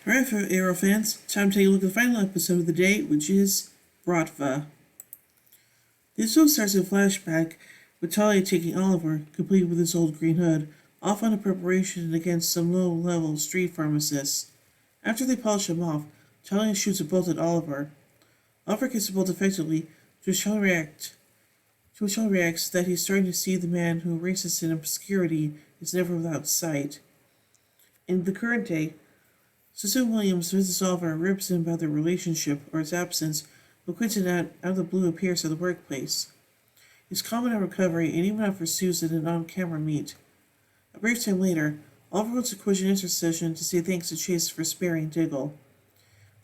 Alright, for Arrow fans, time to take a look at the final episode of the day, which is Bratva. The episode starts in a flashback with Talia taking Oliver, complete with his old green hood, off on a preparation against some low-level street pharmacists. After they polish him off, Talia shoots a bolt at Oliver. Oliver gets the bolt effectively, to which Talia reacts that he's starting to see the man who races in obscurity is never without sight. In the current day, Susan Williams visits Oliver and rips him about their relationship or its absence, but Quentin out of the blue appears at the workplace. He's calm in recovery and even offers Susan an on-camera meet. A brief time later, Oliver holds a question answer session to say thanks to Chase for sparing Diggle.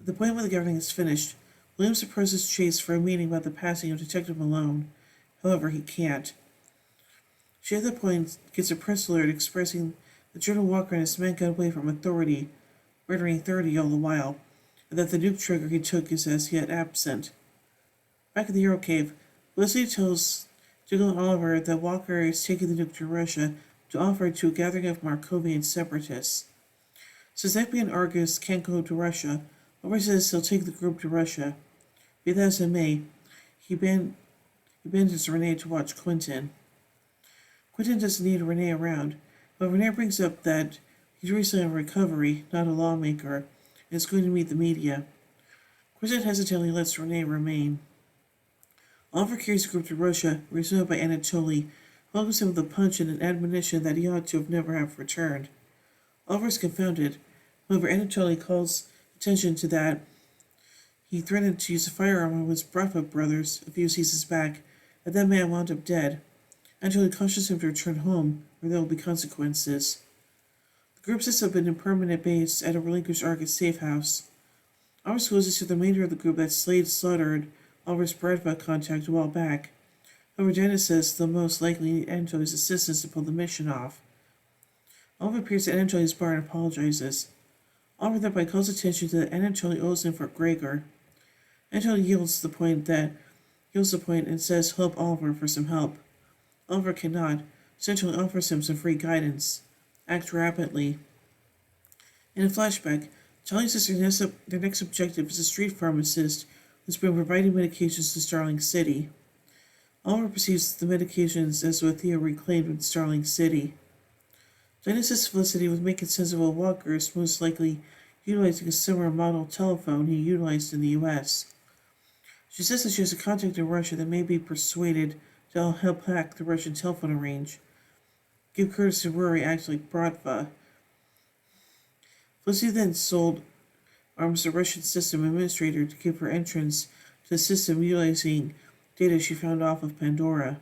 At the point where the gathering is finished, Williams approaches Chase for a meeting about the passing of Detective Malone. However, he can't. She at that point gets a press alert expressing that Jordan Walker and his men got away from authority, murdering 30 all the while, and that the nuke trigger he took is as yet absent. Back in the Euro Cave, Felicity tells Diggle and Oliver that Walker is taking the nuke to Russia to offer it to a gathering of Markovian separatists. Since FBI and Argus can't go to Russia, Oliver says he'll take the group to Russia. Be that as it may, he abandons Renee to watch Quentin. Quentin doesn't need Renee around, but Renee brings up that he's recently in recovery, not a lawmaker, and is going to meet the media. Quentin hesitantly lets Renee remain. Oliver carries the group to Russia, resumed by Anatoly, welcomes him with a punch and an admonition that he ought to never have returned. Oliver is confounded. However, Anatoly calls attention to that. He threatened to use a firearm on his Bratva brothers if he sees his back, and that man wound up dead. Anatoly cautions him to return home, where there will be consequences. The group sets up an permanent base at a relinquished Argus safe house. Oliver discloses to the remainder of the group that Slade slaughtered Oliver's Bratva contact a while back. However, Janice says they'll most likely need Anatoly's assistance to pull the mission off. Oliver appears at Anatoly's bar and apologizes. Oliver thereby calls attention to that Anatoly owes him for Gregor. Anatoly yields the point and says help Oliver for some help. Oliver cannot, essentially offers him some free guidance. Act rapidly. In a flashback, Charlie says their next objective is a street pharmacist who's been providing medications to Starling City. Oliver perceives the medications as what Theo reclaimed in Starling City. Dinah says Felicity was making sense of a Walker is most likely utilizing a similar model telephone he utilized in the U.S. She says that she has a contact in Russia that may be persuaded to help hack the Russian telephone range. Give Curtis to Rory acts like Bratva. Felicity then sold arms the Russian system administrator to give her entrance to the system utilizing data she found off of Pandora.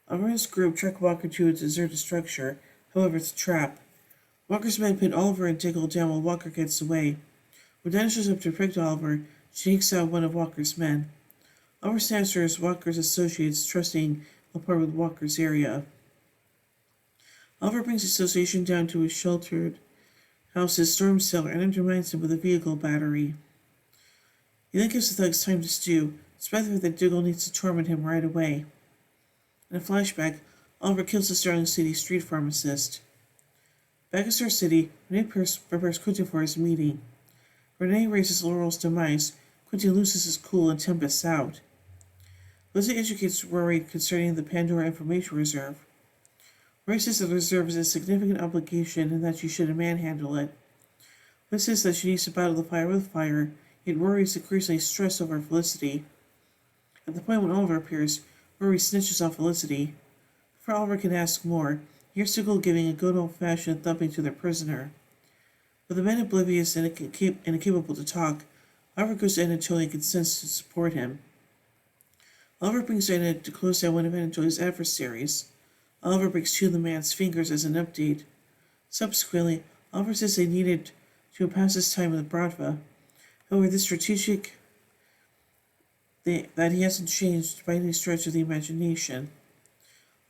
Oliver's group track Walker to a deserted structure, however it's a trap. Walker's men pin Oliver and Diggle down while Walker gets away. When Dinah shows up to protect Oliver, she takes out one of Walker's men. Oliver snaps her as Walker's associates, trusting a part with Walker's area. Oliver brings the association down to his sheltered house's storm cellar and undermines him with a vehicle battery. He then gives the thugs time to stew, despite the fact that Diggle needs to torment him right away. In a flashback, Oliver kills the Starling City street pharmacist. Back in Star City, Renee prepares Quentin for his meeting. Renee raises Laurel's demise. Quentin loses his cool and tempests out. Leslie educates Rory concerning the Pandora Information Reserve. Rory says that the reserve is a significant obligation and that she should manhandle it. Liz says that she needs to battle the fire with fire, yet Rory is increasingly stressed over Felicity. At the point when Oliver appears, Rory snitches on Felicity. Before Oliver can ask more, here's Diggle giving a good old-fashioned thumping to their prisoner. With the men oblivious and incapable to talk, Oliver goes to Anatoly and consents to support him. Oliver brings Dinah to close down one of Anatoly's adversaries. Oliver breaks two of the man's fingers as an update. Subsequently, Oliver says they needed to pass his time with Bratva. However, this strategic that he hasn't changed by any stretch of the imagination.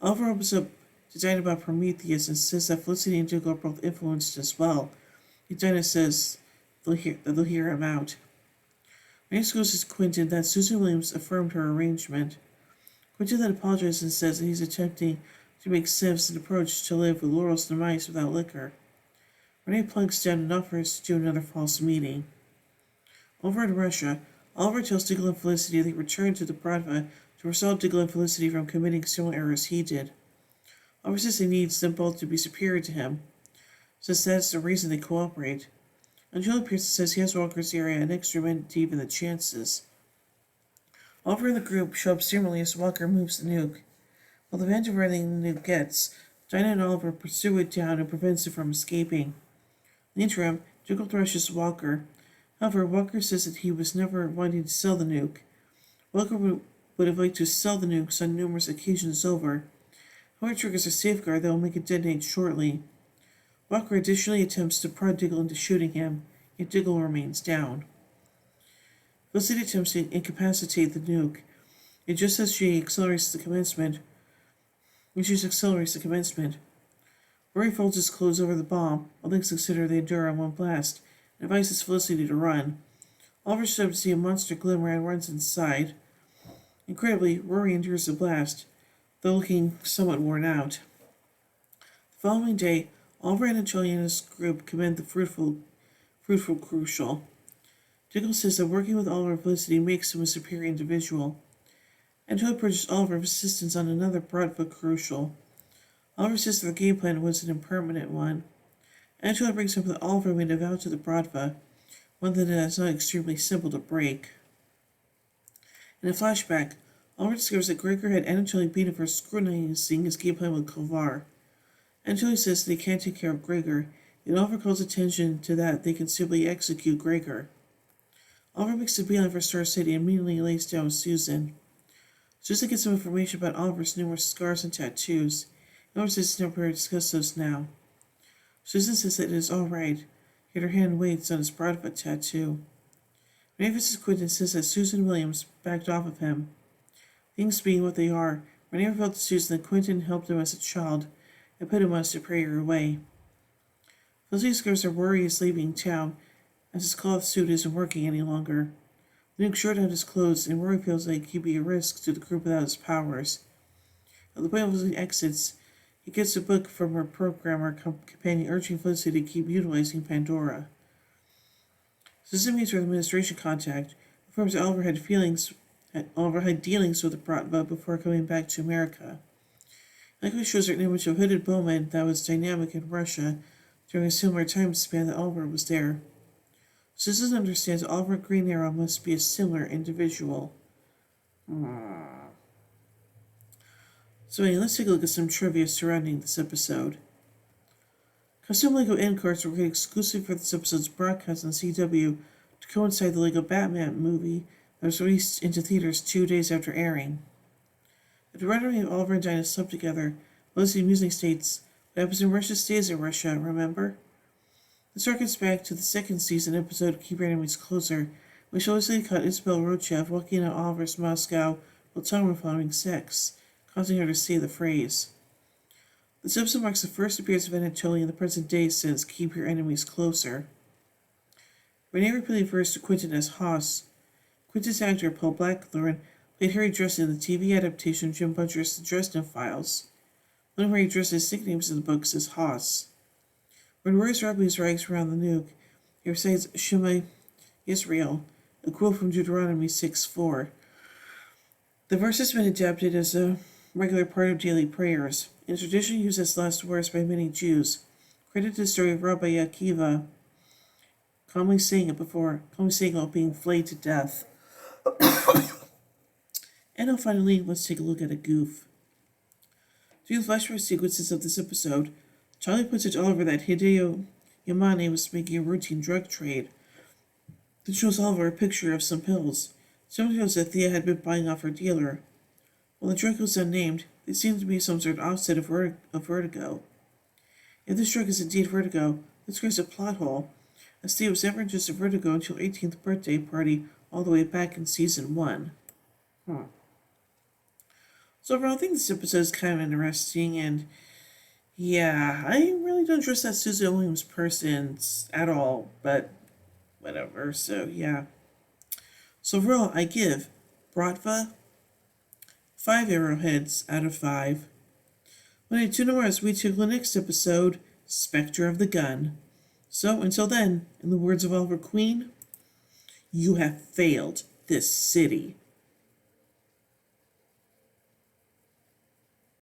Oliver opens up to Dinah about Prometheus and says that Felicity and Diggle are both influenced as well. Dinah says they'll hear him out. Renee goes to Quentin that Susan Williams affirmed her arrangement. Quentin then apologizes and says that he's attempting to make sense an approach to live with Laurel's demise without liquor. Renee plunks down and offers to do another false meeting. Over in Russia, Oliver tells Diggle and Felicity they return to the Bratva to resolve Diggle and Felicity from committing similar errors he did. Oliver says he needs them both to be superior to him, since that's the reason they cooperate. Angela Pearson says he has Walker's area and extra men to even the chances. Oliver and the group show up similarly as Walker moves the nuke. While the advantage of everything the nuke gets, Dinah and Oliver pursue it down and prevents it from escaping. In the interim, Diggle thrashes Walker. However, Walker says that he was never wanting to sell the nuke. Walker would have liked to sell the nukes on numerous occasions over. However, triggers a safeguard that will make it detonate shortly. Walker additionally attempts to prod Diggle into shooting him, yet Diggle remains down. Felicity attempts to incapacitate the nuke, and just as she accelerates the commencement, Rory folds his clothes over the bomb, while things consider they endure on one blast, and advises Felicity to run. Oliver shows up to see a monster glimmer and runs inside. Incredibly, Rory endures the blast, though looking somewhat worn out. The following day, Oliver and Angelia's group commend the fruitful crucial. Diggle says that working with Oliver and Felicity makes him a superior individual. Angela urges Oliver for assistance on another Bratva crucial. Oliver says that the game plan was an impermanent one. Angela brings up that Oliver made a vow to the Bratva, one that is not extremely simple to break. In a flashback, Oliver discovers that Gregor had Angela beaten for scrutinizing his game plan with Kovar. Angela says that he can't take care of Gregor, yet Oliver calls attention to that they can simply execute Gregor. Oliver makes a beeline for Star City and immediately lays down with Susan. Susan gets some information about Oliver's numerous scars and tattoos. Oliver says he's not prepared to discuss those now. Susan says that it is all right, yet her hand waits on his Bratva tattoo. Renee vs. Quentin says that Susan Williams backed off of him. Things being what they are, Renee revealed to Susan that Quentin helped him as a child and put him on a superior way. Felicity discovers that Rory is leaving town as his cloth suit isn't working any longer. The nuke short out his clothes, and Rory feels like he'd be a risk to the group without his powers. At the point where he exits, he gets a book from her programmer companion urging Felicity to keep utilizing Pandora. Susan meets her administration contact, informs that Oliver had dealings with the Bratva before coming back to America. Likely shows her an image of a hooded bowman that was dynamic in Russia during a similar time span that Oliver was there. Susan understands that Oliver Green Arrow must be a similar individual. So anyway, let's take a look at some trivia surrounding this episode. Custom LEGO end cards were created exclusively for this episode's broadcast on CW to coincide the LEGO Batman movie that was released into theaters 2 days after airing. At the rendering of Oliver and Dinah slept together, Leslie Musing states, "What happens in Russia stays in Russia, remember?" This harkens back to the second season episode Keep Your Enemies Closer, which Leslie caught Isabel Rochev walking out Oliver's Moscow while tongue were following sex, causing her to say the phrase. This episode marks the first appearance of Anatoly in the present day since Keep Your Enemies Closer. Renee repeatedly refers to Quentin as Haas. Quentin's actor Paul Blackthorne played Harry Dresden in the TV adaptation of Jim Butcher's The Dresden Files. One of Harry Dresden's nicknames in the books is Haas. When Roy's wrapping his rags around the nuke, he recites Shema Israel, a quote from Deuteronomy 6:4. The verse has been adapted as a regular part of daily prayers, and traditionally used as last words by many Jews. Credit to the story of Rabbi Akiva calmly saying while being flayed to death. And now finally, let's take a look at a goof. Through the flashback sequences of this episode, Charlie puts it to Oliver that Hideo Yamane was making a routine drug trade. Then shows Oliver a picture of some pills. Someone knows that Thea had been buying off her dealer. While the drug was unnamed, they seem to be some sort of offset of vertigo. If this drug is indeed vertigo, this creates a plot hole, as Thea was never introduced to vertigo until her 18th birthday party all the way back in season 1. So overall, I think this episode is kind of interesting, and yeah, I really don't trust that Susan Williams person at all, but whatever, so yeah. So overall, I give Bratva 5 arrowheads out of 5. When I tune over as we take the next episode, Spectre of the Gun. So, until then, in the words of Oliver Queen, you have failed this city.